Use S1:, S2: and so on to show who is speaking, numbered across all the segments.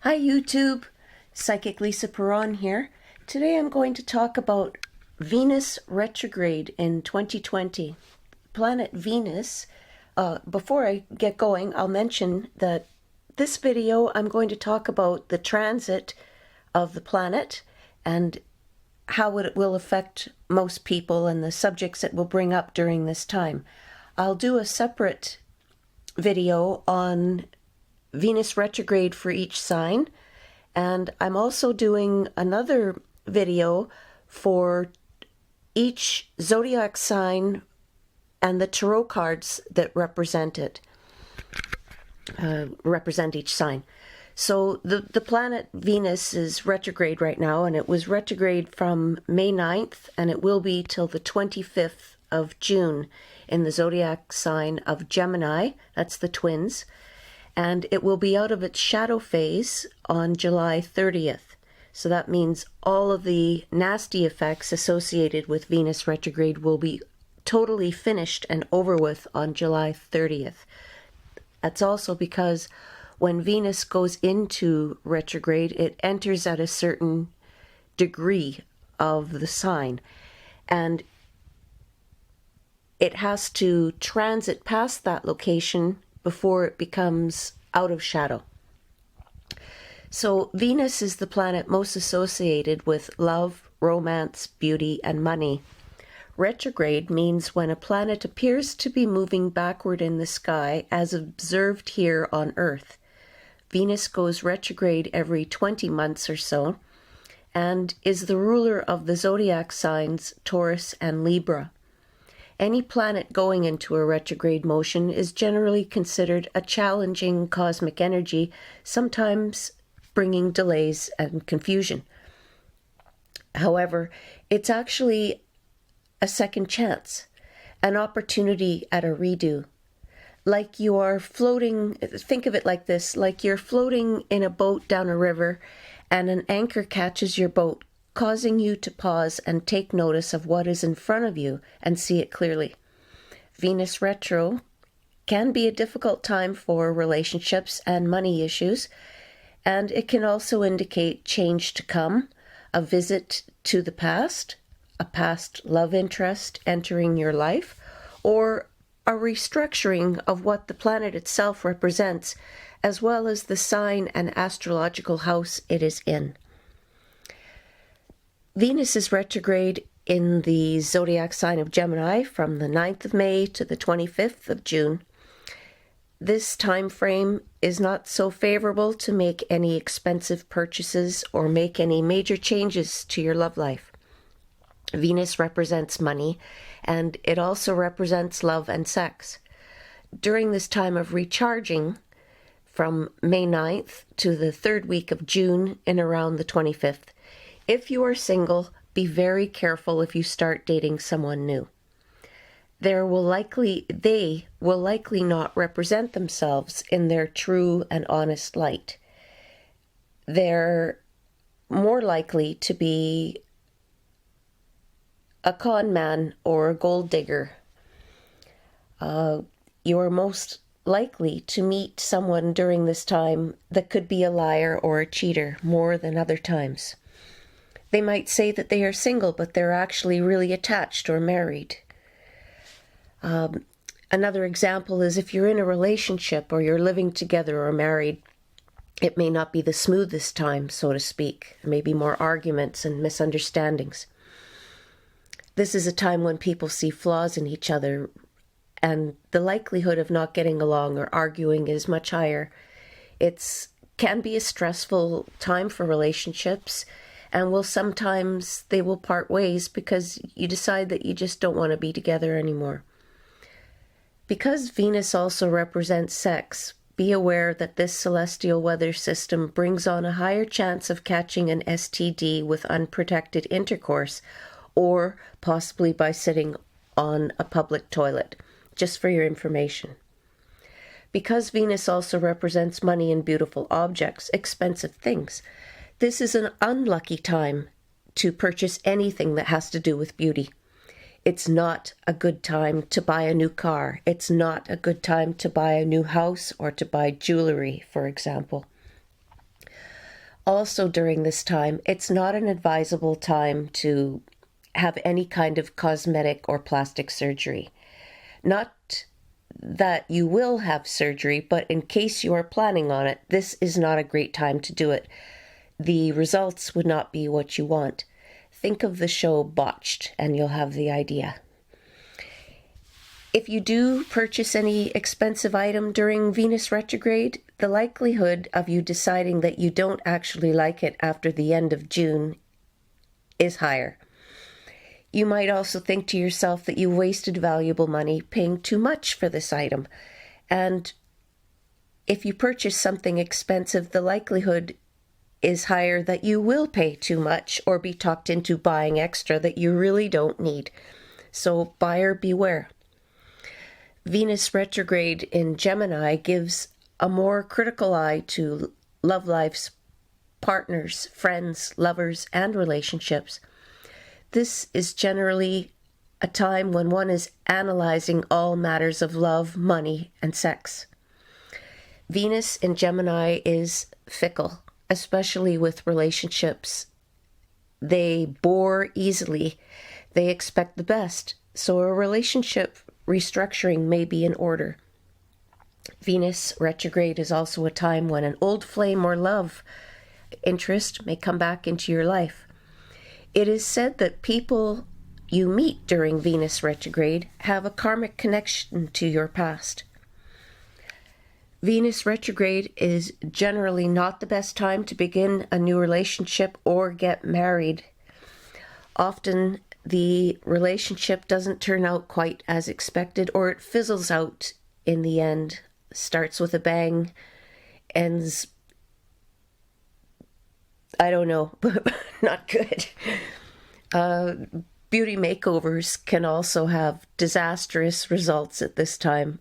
S1: Hi YouTube, Psychic Lisa Paron here. Today I'm going to talk about Venus retrograde in 2020. Planet Venus, before I get going, I'll mention that this video I'm going to talk about the transit of the planet and how it will affect most people and the subjects it will bring up during this time. I'll do a separate video on Venus retrograde for each sign, and I'm also doing another video for each zodiac sign and the tarot cards that represent it, represent each sign. So the planet Venus is retrograde right now, and it was retrograde from May 9th, and it will be till the 25th of June in the zodiac sign of Gemini. That's the twins. And it will be out of its shadow phase on July 30th. So that means all of the nasty effects associated with Venus retrograde will be totally finished and over with on July 30th. That's also because when Venus goes into retrograde, it enters at a certain degree of the sign. And it has to transit past that location before it becomes out of shadow. So Venus is the planet most associated with love, romance, beauty, and money. Retrograde means when a planet appears to be moving backward in the sky as observed here on Earth. Venus goes retrograde every 20 months or so and is the ruler of the zodiac signs Taurus and Libra. Any planet going into a retrograde motion is generally considered a challenging cosmic energy, sometimes bringing delays and confusion. However, it's actually a second chance, an opportunity at a redo. Like you are floating, think of it like this, like you're floating in a boat down a river and an anchor catches your boat, causing you to pause and take notice of what is in front of you and see it clearly. Venus retro can be a difficult time for relationships and money issues, and it can also indicate change to come, a visit to the past, a past love interest entering your life, or a restructuring of what the planet itself represents, as well as the sign and astrological house it is in. Venus is retrograde in the zodiac sign of Gemini from the 9th of May to the 25th of June. This time frame is not so favorable to make any expensive purchases or make any major changes to your love life. Venus represents money, and it also represents love and sex. During this time of recharging, from May 9th to the third week of June and around the 25th, if you are single, be very careful if you start dating someone new. They will likely not represent themselves in their true and honest light. They're more likely to be a con man or a gold digger. You are most likely to meet someone during this time that could be a liar or a cheater more than other times. They might say that they are single, but they're actually really attached or married. Another example is if you're in a relationship or you're living together or married, it may not be the smoothest time, so to speak. There may be more arguments and misunderstandings. This is a time when people see flaws in each other, and the likelihood of not getting along or arguing is much higher. It can be a stressful time for relationships, and sometimes they will part ways because you decide that you just don't want to be together anymore. Because Venus also represents sex, be aware that this celestial weather system brings on a higher chance of catching an STD with unprotected intercourse, or possibly by sitting on a public toilet, just for your information. Because Venus also represents money and beautiful objects, expensive things, this is an unlucky time to purchase anything that has to do with beauty. It's not a good time to buy a new car. It's not a good time to buy a new house or to buy jewelry, for example. Also, during this time, it's not an advisable time to have any kind of cosmetic or plastic surgery. Not that you will have surgery, but in case you are planning on it, this is not a great time to do it. The results would not be what you want. Think of the show Botched, and you'll have the idea. If you do purchase any expensive item during Venus retrograde, the likelihood of you deciding that you don't actually like it after the end of June is higher. You might also think to yourself that you wasted valuable money paying too much for this item. And if you purchase something expensive, the likelihood is higher that you will pay too much or be talked into buying extra that you really don't need. So buyer beware. Venus retrograde in Gemini gives a more critical eye to love lives, partners, friends, lovers, and relationships. This is generally a time when one is analyzing all matters of love, money, and sex. Venus in Gemini is fickle, especially with relationships. They bore easily. They expect the best. So a relationship restructuring may be in order. Venus retrograde is also a time when an old flame or love interest may come back into your life. It is said that people you meet during Venus retrograde have a karmic connection to your past. Venus retrograde is generally not the best time to begin a new relationship or get married. Often the relationship doesn't turn out quite as expected, or it fizzles out in the end. Starts with a bang, ends, I don't know, but not good. Beauty makeovers can also have disastrous results at this time.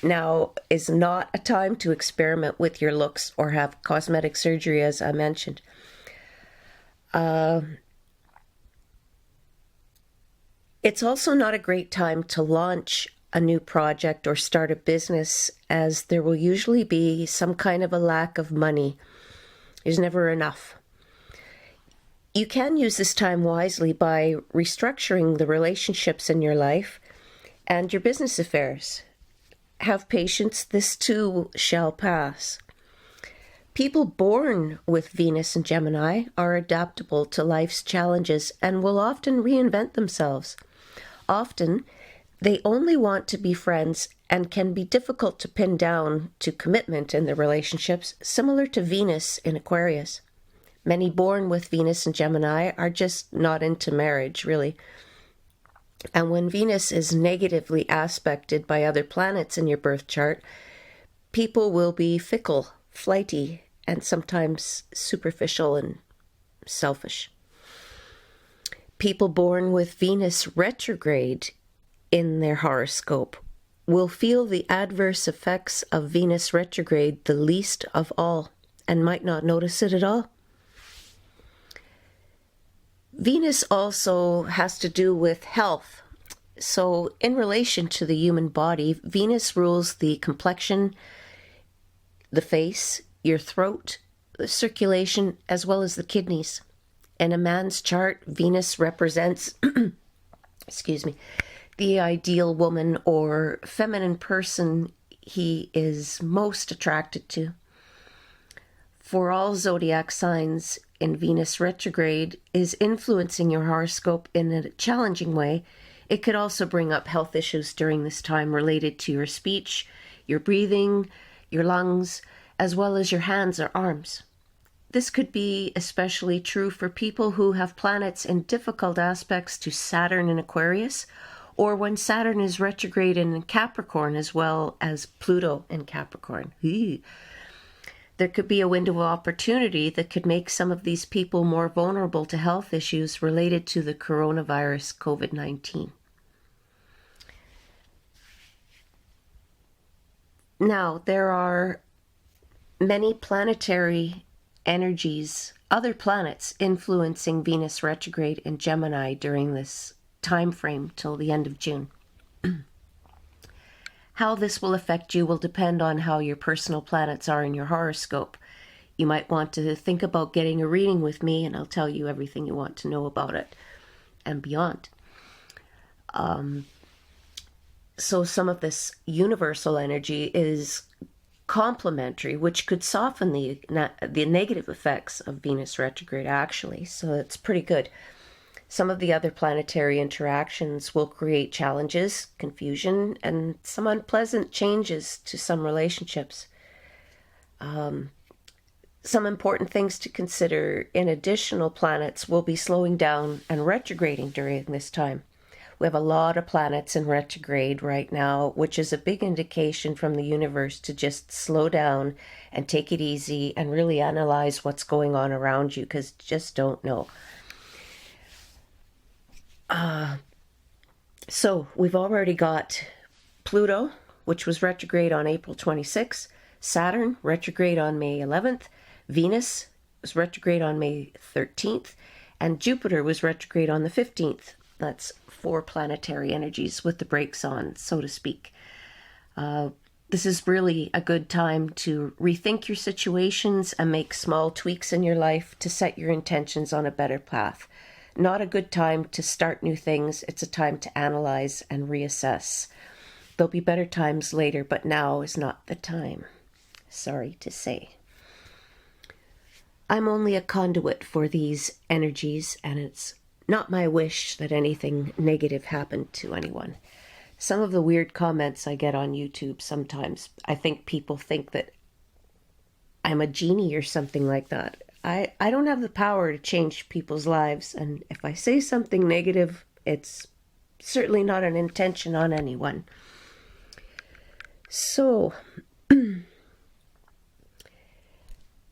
S1: Now is not a time to experiment with your looks or have cosmetic surgery, as I mentioned. It's also not a great time to launch a new project or start a business, as there will usually be some kind of a lack of money. There's never enough. You can use this time wisely by restructuring the relationships in your life and your business affairs. Have patience, this too shall pass. People born with Venus and Gemini are adaptable to life's challenges and will often reinvent themselves. Often, they only want to be friends and can be difficult to pin down to commitment in their relationships, similar to Venus in Aquarius. Many born with Venus and Gemini are just not into marriage, really. And when Venus is negatively aspected by other planets in your birth chart, people will be fickle, flighty, and sometimes superficial and selfish. People born with Venus retrograde in their horoscope will feel the adverse effects of Venus retrograde the least of all and might not notice it at all. Venus also has to do with health. So in relation to the human body, Venus rules the complexion, the face, your throat, the circulation, as well as the kidneys. In a man's chart, Venus represents, the ideal woman or feminine person he is most attracted to. For all zodiac signs in Venus retrograde is influencing your horoscope in a challenging way. It could also bring up health issues during this time related to your speech, your breathing, your lungs, as well as your hands or arms. This could be especially true for people who have planets in difficult aspects to Saturn in Aquarius, or when Saturn is retrograde in Capricorn as well as Pluto in Capricorn. There could be a window of opportunity that could make some of these people more vulnerable to health issues related to the coronavirus COVID-19. Now, there are many planetary energies, other planets influencing Venus retrograde in Gemini during this time frame till the end of June. How this will affect you will depend on how your personal planets are in your horoscope. you might want to think about getting a reading with me, and I'll tell you everything you want to know about it and beyond. So some of this universal energy is complementary, which could soften the negative effects of Venus retrograde, actually. So it's pretty good. Some of the other planetary interactions will create challenges, confusion, and some unpleasant changes to some relationships. Some important things to consider in additional planets will be slowing down and retrograding during this time. We have a lot of planets in retrograde right now, which is a big indication from the universe to just slow down and take it easy and really analyze what's going on around you, because you just don't know. So we've already got Pluto, which was retrograde on April 26th, Saturn retrograde on May 11th, Venus was retrograde on May 13th, and Jupiter was retrograde on the 15th. That's 4 planetary energies with the brakes on, so to speak. This is really a good time to rethink your situations and make small tweaks in your life to set your intentions on a better path. Not a good time to start new things. It's a time to analyze and reassess. There'll be better times later, but now is not the time. Sorry to say. I'm only a conduit for these energies, and it's not my wish that anything negative happened to anyone. Some of the weird comments I get on YouTube sometimes, I think people think that I'm a genie or something like that. I don't have the power to change people's lives, and if I say something negative, it's certainly not an intention on anyone. So,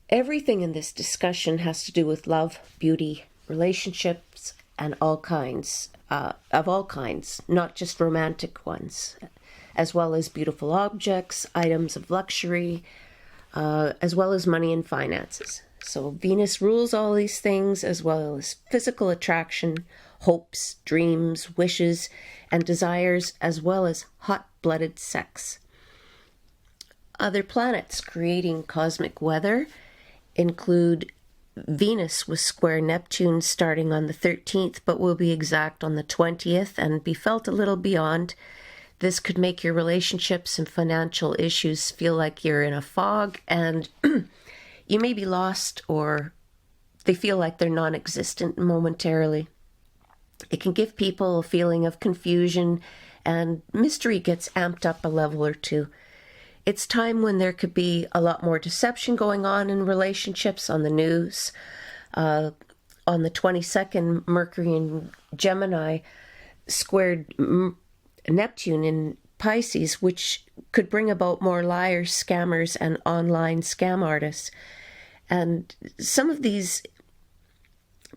S1: everything in this discussion has to do with love, beauty, relationships, and all kinds, not just romantic ones, as well as beautiful objects, items of luxury, as well as money and finances. So Venus rules all these things, as well as physical attraction, hopes, dreams, wishes, and desires, as well as hot-blooded sex. Other planets creating cosmic weather include Venus was square Neptune starting on the 13th, but will be exact on the 20th and be felt a little beyond. This could make your relationships and financial issues feel like you're in a fog, and you may be lost, or they feel like they're non-existent momentarily. It can give people a feeling of confusion, and mystery gets amped up a level or two. It's time when there could be a lot more deception going on in relationships on the news. On the 22nd, Mercury in Gemini squared Neptune in Pisces, which could bring about more liars, scammers, and online scam artists. And some of these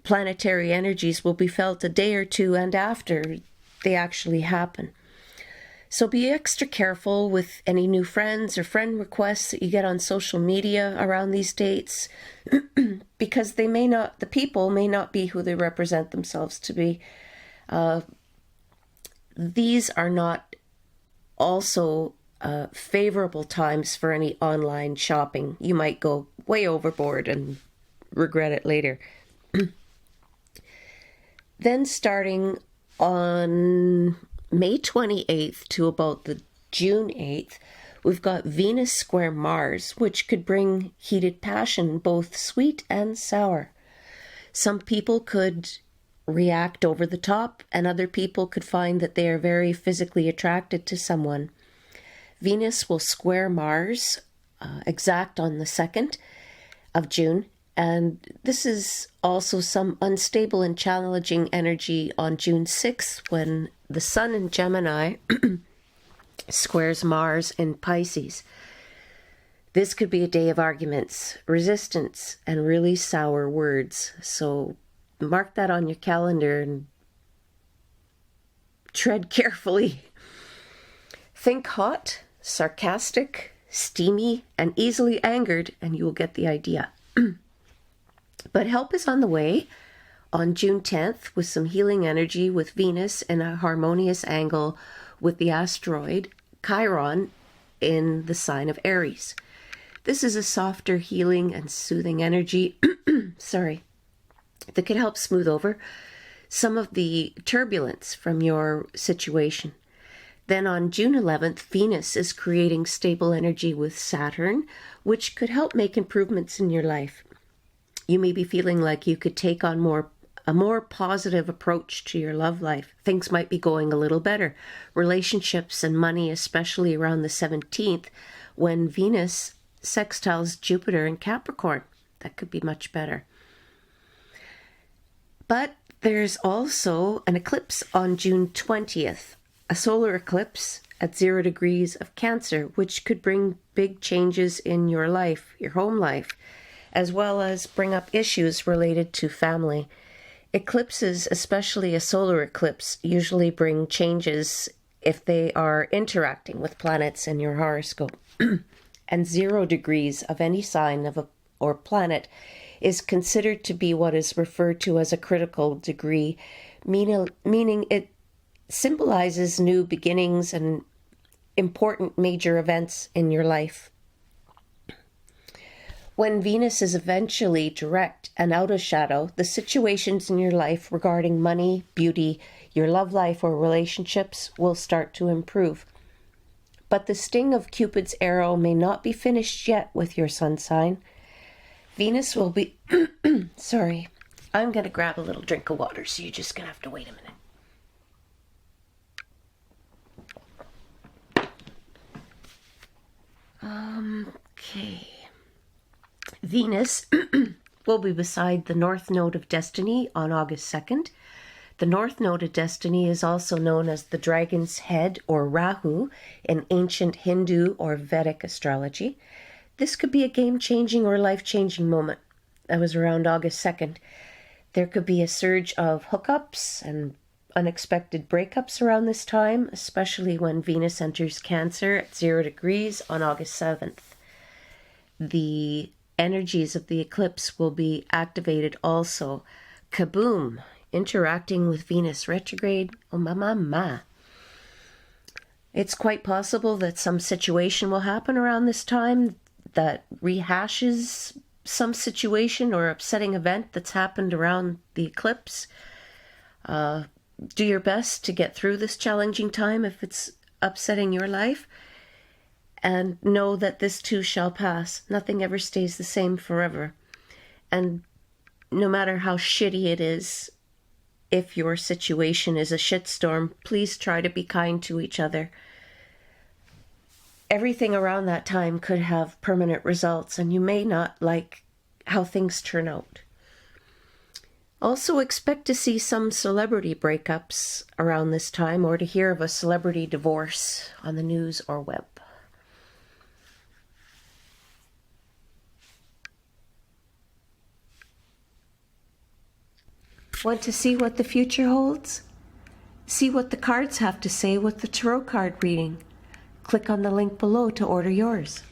S1: planetary energies will be felt a day or two and after they actually happen. So be extra careful with any new friends or friend requests that you get on social media around these dates, because the people may not be who they represent themselves to be. These are not also favorable times for any online shopping. You might go way overboard and regret it later. Then starting on May 28th to about the June 8th, we've got Venus square Mars, which could bring heated passion, both sweet and sour. Some people could react over the top, and other people could find that they are very physically attracted to someone. Venus will square Mars exact on the 2nd of June, and this is also some unstable and challenging energy on June 6th when the Sun in Gemini squares Mars in Pisces. This could be a day of arguments, resistance, and really sour words. So mark that on your calendar and tread carefully. Think hot, sarcastic, steamy, and easily angered, and you will get the idea. But help is on the way on June 10th with some healing energy with Venus in a harmonious angle with the asteroid Chiron in the sign of Aries. This is a softer, healing, and soothing energy, sorry, that can help smooth over some of the turbulence from your situation. Then on June 11th, Venus is creating stable energy with Saturn, which could help make improvements in your life. You may be feeling like you could take on a more positive approach to your love life. Things might be going a little better. Relationships and money, especially around the 17th, when Venus sextiles Jupiter in Capricorn. That could be much better. But there's also an eclipse on June 20th, a solar eclipse at 0 degrees of Cancer, which could bring big changes in your life, your home life, as well as bring up issues related to family. Eclipses, especially a solar eclipse, usually bring changes if they are interacting with planets in your horoscope. And 0 degrees of any sign or planet is considered to be what is referred to as a critical degree, meaning it symbolizes new beginnings and important major events in your life. When Venus is eventually direct and out of shadow, the situations in your life regarding money, beauty, your love life, or relationships will start to improve. But the sting of Cupid's arrow may not be finished yet with your sun sign. Venus will be... Sorry, I'm going to grab a little drink of water, so you're just going to have to wait a minute. Okay. Venus will be beside the North Node of Destiny on August 2nd. The North Node of Destiny is also known as the Dragon's Head or Rahu in ancient Hindu or Vedic astrology. This could be a game-changing or life-changing moment. That was around August 2nd. There could be a surge of hookups and unexpected breakups around this time, especially when Venus enters Cancer at 0 degrees on August 7th. The energies of the eclipse will be activated also. Kaboom! Interacting with Venus Retrograde. Oh, ma. It's quite possible that some situation will happen around this time that rehashes some situation or upsetting event that's happened around the eclipse. Do your best to get through this challenging time if it's upsetting your life. And know that this too shall pass. Nothing ever stays the same forever. And no matter how shitty it is, if your situation is a shitstorm, please try to be kind to each other. Everything around that time could have permanent results, and you may not like how things turn out. Also expect to see some celebrity breakups around this time, or to hear of a celebrity divorce on the news or web. Want to see what the future holds? See what the cards have to say with the tarot card reading. Click on the link below to order yours.